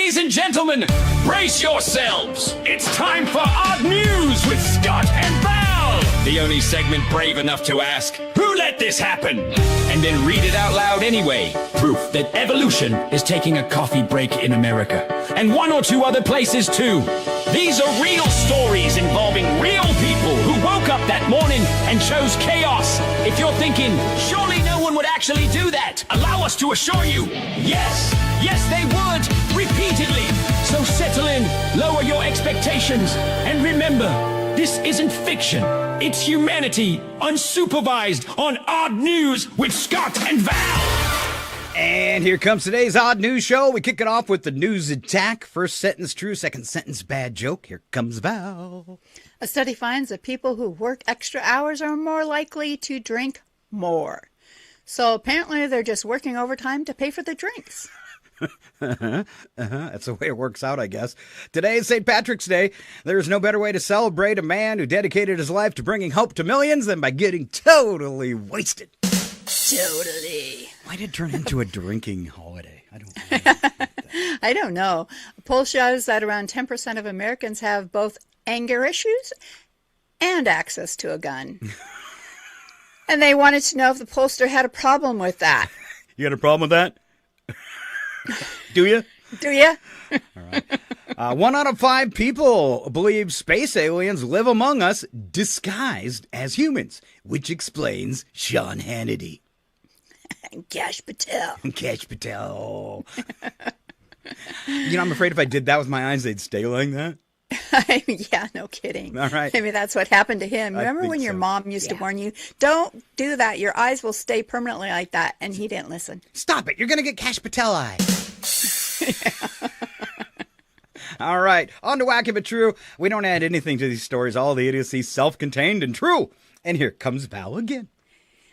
Ladies and gentlemen, brace yourselves. It's time for Odd News with Scott and Val. The only segment brave enough to ask, who let this happen? And then read it out loud anyway. Proof that evolution is taking a coffee break in America. And one or two other places too. These are real stories involving real people who woke up that morning and chose chaos. If you're thinking, surely no one would actually do that, allow us to assure you, yes, they would, repeatedly. So settle in, lower your expectations, and remember, this isn't fiction. It's humanity, unsupervised on Odd News with Scott and Val. And here comes today's Odd News Show. We kick it off with the news attack. First sentence true, second sentence bad joke. Here comes Val. A study finds that people who work extra hours are more likely to drink more. So apparently they're just working overtime to pay for the drinks. That's the way it works out, I guess. Today is St. Patrick's Day. There's no better way to celebrate a man who dedicated his life to bringing hope to millions than by getting totally wasted. Totally. Why did it turn into a drinking holiday? I don't know. A poll shows that around 10% of Americans have both anger issues and access to a gun. And they wanted to know if the pollster had a problem with that. You got a problem with that? Do you? Do you? All right. 1 out of 5 people believe space aliens live among us disguised as humans, which explains Sean Hannity. Cash Patel. Cash Patel. I'm afraid if I did that with my eyes, they'd stay like that. Yeah, no kidding. All right. Maybe that's what happened to him. Remember when your mom used to warn you, don't do that. Your eyes will stay permanently like that. And he didn't listen. Stop it. You're going to get Cash Patel eyes. All right. On to Wacky But True. We don't add anything to these stories. All the idiocy self-contained and true. And here comes Val again.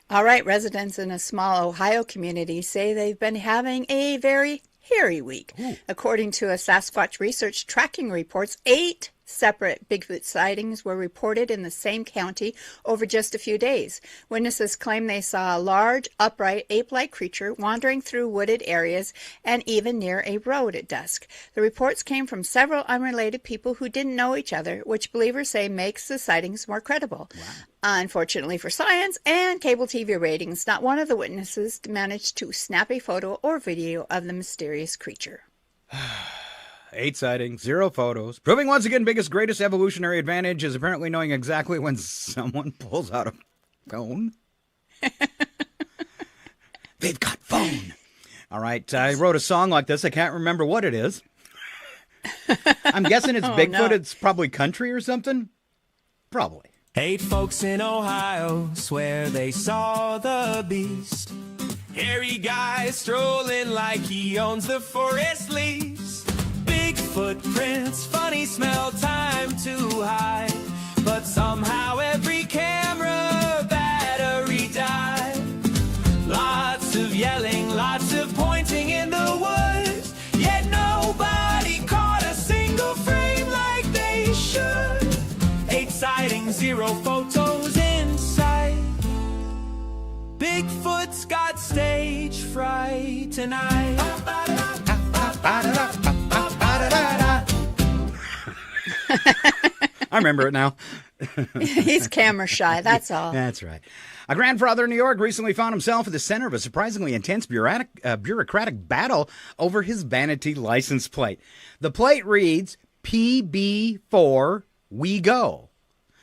All right. Residents in a small Ohio community say they've been having a very hairy week. Ooh. According to a Sasquatch research tracking reports, 8 separate Bigfoot sightings were reported in the same county over just a few days. Witnesses claim they saw a large, upright, ape-like creature wandering through wooded areas and even near a road at dusk. The reports came from several unrelated people who didn't know each other, which believers say makes the sightings more credible. Wow. Unfortunately for science and cable TV ratings, not one of the witnesses managed to snap a photo or video of the mysterious creature. 8 sightings, 0 photos. Proving once again biggest, greatest evolutionary advantage is apparently knowing exactly when someone pulls out a phone. They've got phone. All right, I wrote a song like this. I can't remember what it is. I'm guessing it's Bigfoot. No. It's probably country or something. Probably. 8 folks in Ohio swear they saw the beast. Hairy guy strolling like he owns the forest leaves. Big footprints, funny smell, time to hide. But somehow every camera battery died. Lots of yelling, lots of pointing in the woods. Yet nobody caught a single frame like they should. 8 sightings, 0 photos inside. Bigfoot's got stage fright tonight. I remember it now. He's camera shy, that's all. That's right. A grandfather in New York recently found himself at the center of a surprisingly intense bureaucratic battle over his vanity license plate. The plate reads, PB4 We Go,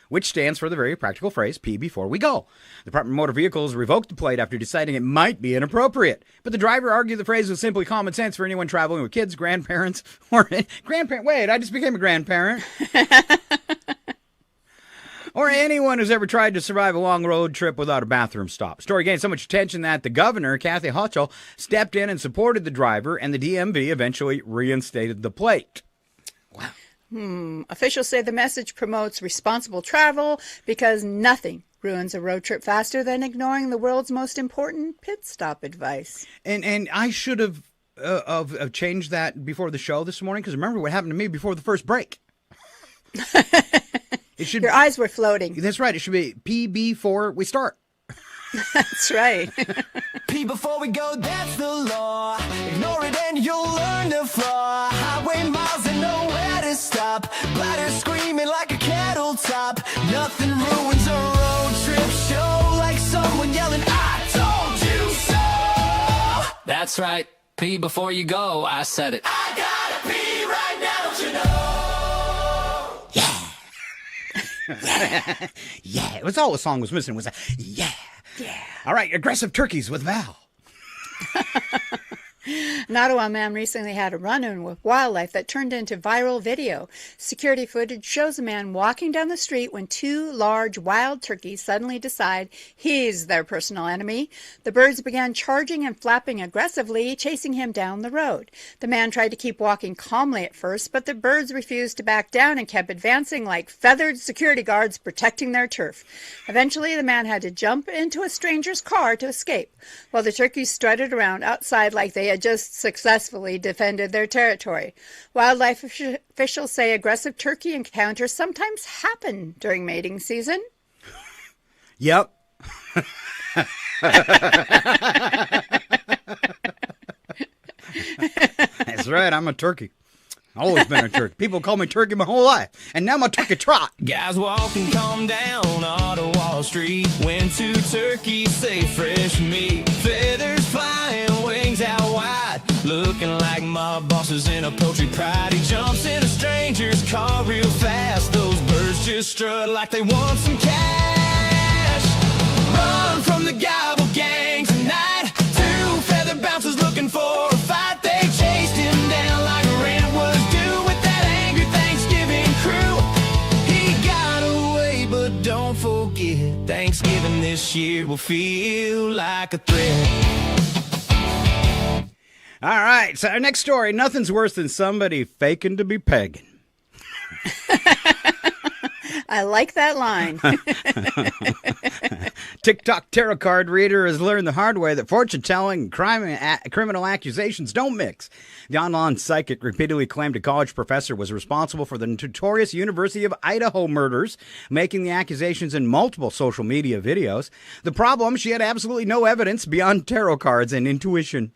which stands for the very practical phrase, P before we go. The Department of Motor Vehicles revoked the plate after deciding it might be inappropriate. But the driver argued the phrase was simply common sense for anyone traveling with kids, grandparents, or grandparent. Wait, I just became a grandparent. Or anyone who's ever tried to survive a long road trip without a bathroom stop. Story gained so much attention that the governor, Kathy Hochul, stepped in and supported the driver, and the DMV eventually reinstated the plate. Wow. Officials say the message promotes responsible travel because nothing ruins a road trip faster than ignoring the world's most important pit stop advice. And I should have changed that before the show this morning, because remember what happened to me before the first break. Your eyes were floating. That's right. It should be P before we start. That's right. P before we go, that's the law. Ignore it and you'll learn the flaw. That's right. Pee before you go. I said it. I gotta pee right now, don't you know? Yeah, it was all the song was missing was a yeah. Yeah. All right, aggressive turkeys with Val. An Ottawa man recently had a run-in with wildlife that turned into viral video. Security footage shows a man walking down the street when two large wild turkeys suddenly decide he's their personal enemy. The birds began charging and flapping aggressively, chasing him down the road. The man tried to keep walking calmly at first, but the birds refused to back down and kept advancing like feathered security guards protecting their turf. Eventually, the man had to jump into a stranger's car to escape, while the turkeys strutted around outside like they had just successfully defended their territory. Wildlife officials say aggressive turkey encounters sometimes happen during mating season. Yep. That's right, I'm a turkey. Always been a turkey. People call me turkey my whole life, and now I'm a turkey trot. Guys walking calm down Ottawa Street when two turkeys say fresh meat. Feathers flying, wings out wide, looking like my boss is in a poultry pride. He jumps in a stranger's car real fast. Those birds just strut like they want some cash. Run from the gobble gang tonight. Two feather bouncers looking for a fight. They chased him down like a ram was due with that angry Thanksgiving crew. He got away, but don't forget, Thanksgiving this year will feel like a threat. All right, so our next story, nothing's worse than somebody faking to be pagan. I like that line. TikTok tarot card reader has learned the hard way that fortune-telling and criminal accusations don't mix. The online psychic repeatedly claimed a college professor was responsible for the notorious University of Idaho murders, making the accusations in multiple social media videos. The problem, she had absolutely no evidence beyond tarot cards and intuition.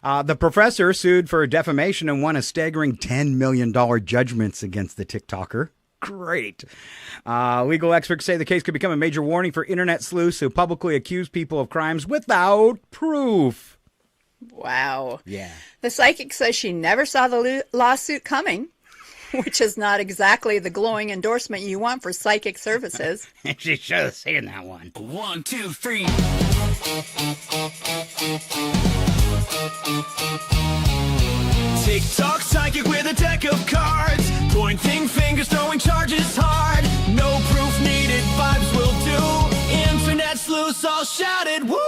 The professor sued for defamation and won a staggering $10 million judgments against the TikToker. Great. Legal experts say the case could become a major warning for internet sleuths who publicly accuse people of crimes without proof. Wow. Yeah. The psychic says she never saw the lawsuit coming, which is not exactly the glowing endorsement you want for psychic services. She should have seen that one. 1, 2, 3. TikTok psychic with a deck of cards, pointing fingers, throwing charges hard. No proof needed, vibes will do. Internet sleuths all shouted, woo!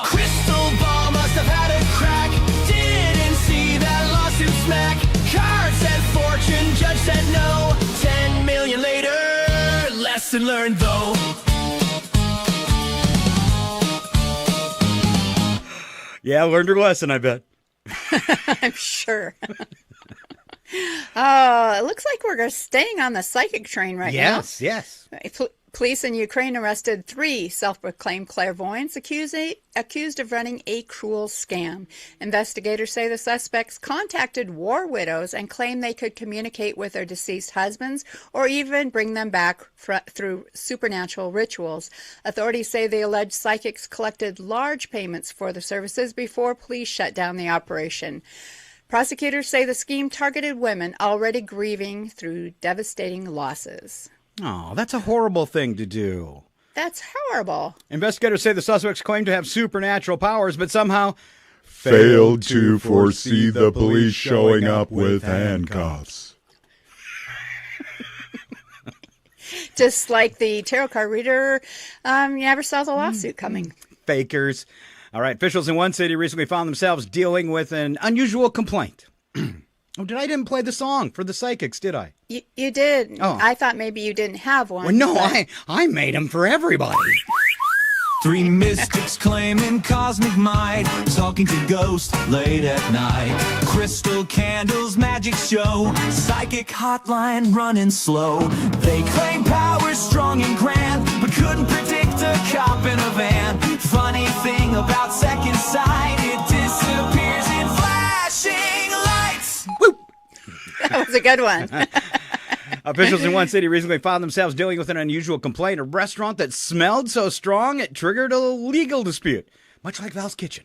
Crystal ball must have had a crack. Didn't see that lawsuit smack. Card said fortune, judge said no. 10 million later, lesson learned though. Yeah, learned her lesson, I bet. I'm sure. Oh, it looks like we're staying on the psychic train right now. Yes. Police in Ukraine arrested 3 self-proclaimed clairvoyants accused of running a cruel scam. Investigators say the suspects contacted war widows and claimed they could communicate with their deceased husbands or even bring them back through supernatural rituals. Authorities say the alleged psychics collected large payments for the services before police shut down the operation. Prosecutors say the scheme targeted women already grieving through devastating losses. Oh, that's a horrible thing to do. That's horrible. Investigators say the suspects claim to have supernatural powers, but somehow failed to foresee the police showing up with handcuffs. Just like the tarot card reader, you never saw the lawsuit coming. Fakers. All right, officials in one city recently found themselves dealing with an unusual complaint. Oh, I didn't play the song for the psychics, did I? You did. Oh. I thought maybe you didn't have one. Well, no, but... I made them for everybody. 3 mystics claiming cosmic might, talking to ghosts late at night. Crystal candles, magic show, psychic hotline running slow. They claim power strong and grand, but couldn't predict a cop in a van. Funny thing about second sight, it disappears in flashing lights. That was a good one. Officials in one city recently found themselves dealing with an unusual complaint. A restaurant that smelled so strong it triggered a legal dispute, much like Val's Kitchen.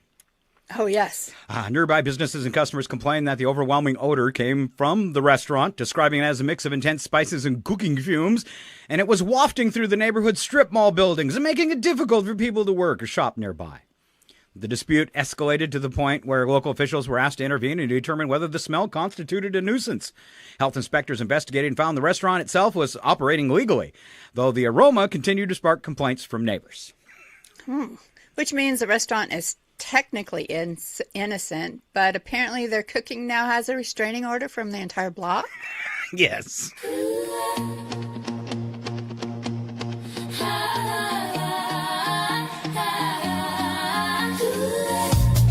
Oh, yes. Nearby businesses and customers complained that the overwhelming odor came from the restaurant, describing it as a mix of intense spices and cooking fumes, and it was wafting through the neighborhood strip mall buildings and making it difficult for people to work or shop nearby. The dispute escalated to the point where local officials were asked to intervene and determine whether the smell constituted a nuisance. Health inspectors investigated and found the restaurant itself was operating legally, though the aroma continued to spark complaints from neighbors. Which means the restaurant is technically innocent, but apparently their cooking now has a restraining order from the entire block. Yes.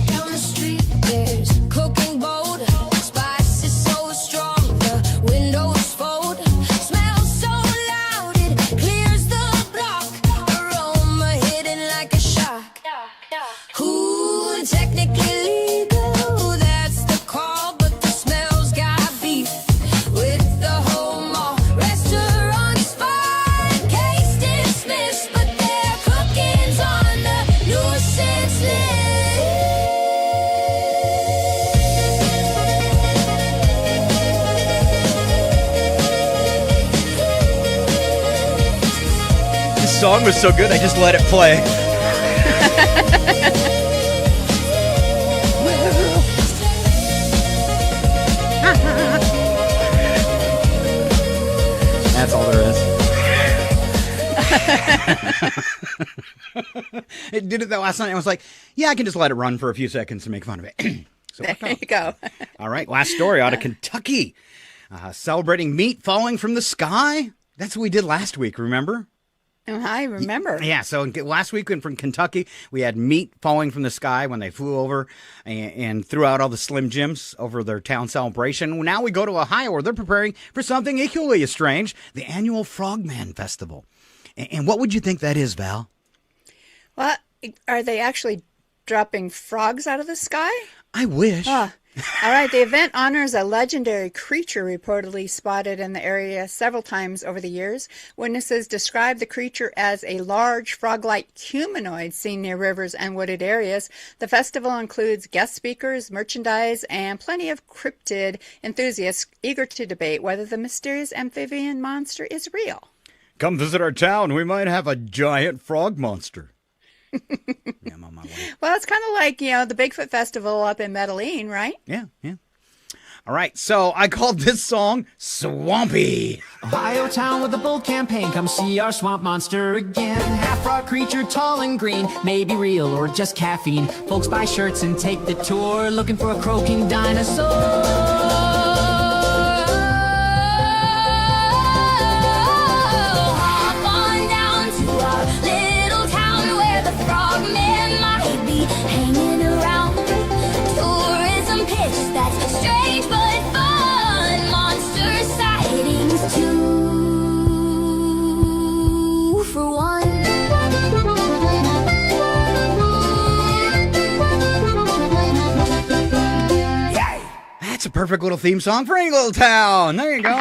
Down the street there's cooking bold, spices so strong the windows fold, smells so loud it clears the block, aroma hidden like a shock. Ooh, technically legal, that's the call, but the smell's got beef with the whole mall. Restaurants fine, case dismissed, but their cooking's on the nuisance list. This song was so good, I just let it play. That's all there is. It did it that last night. I was like, yeah, I can just let it run for a few seconds and make fun of it. So There you go. all right, last story out of Kentucky. Celebrating meat falling from the sky. That's what we did last week, remember? I remember. Yeah, so last week from Kentucky, we had meat falling from the sky when they flew over and threw out all the Slim Jims over their town celebration. Now we go to Ohio, where they're preparing for something equally as strange, the annual Frogman Festival. And what would you think that is, Val? What? Are they actually dropping frogs out of the sky? I wish. All right, the event honors a legendary creature reportedly spotted in the area several times over the years. Witnesses describe the creature as a large frog-like humanoid seen near rivers and wooded areas. The festival includes guest speakers, merchandise, and plenty of cryptid enthusiasts eager to debate whether the mysterious amphibian monster is real. Come visit our town. We might have a giant frog monster. Yeah, I'm on my way. Well, it's kind of like, the Bigfoot Festival up in Medellin, right? Yeah. All right, so I called this song Swampy. Ohio town with a bold campaign. Come see our swamp monster again. Half frog creature, tall and green. Maybe real or just caffeine. Folks buy shirts and take the tour, looking for a croaking dinosaur. Hop on down to our little town where the frogmen might be hanging around. Tourism pitch that's strange but fun. Monster sightings 2 for 1. That's a perfect little theme song for any little town. There you go.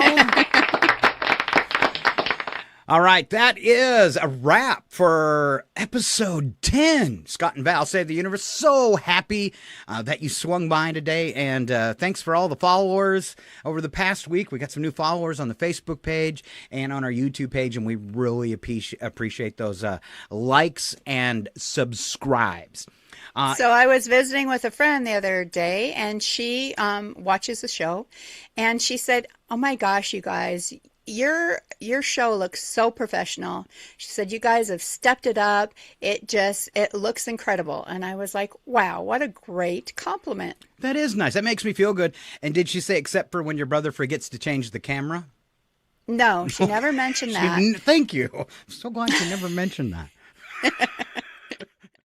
All right, that is a wrap for episode 10. Scott and Val Save the Universe. So happy that you swung by today, and thanks for all the followers over the past week. We got some new followers on the Facebook page and on our YouTube page, and we really appreciate those likes and subscribes. So I was visiting with a friend the other day, and she watches the show, and she said, "Oh my gosh, you guys, your show looks so professional." She said, "You guys have stepped it up. It looks incredible." And I was like, "Wow, what a great compliment." That is nice. That makes me feel good. And did she say, except for when your brother forgets to change the camera? No, she never mentioned that. Thank you. I'm so glad she never mentioned that.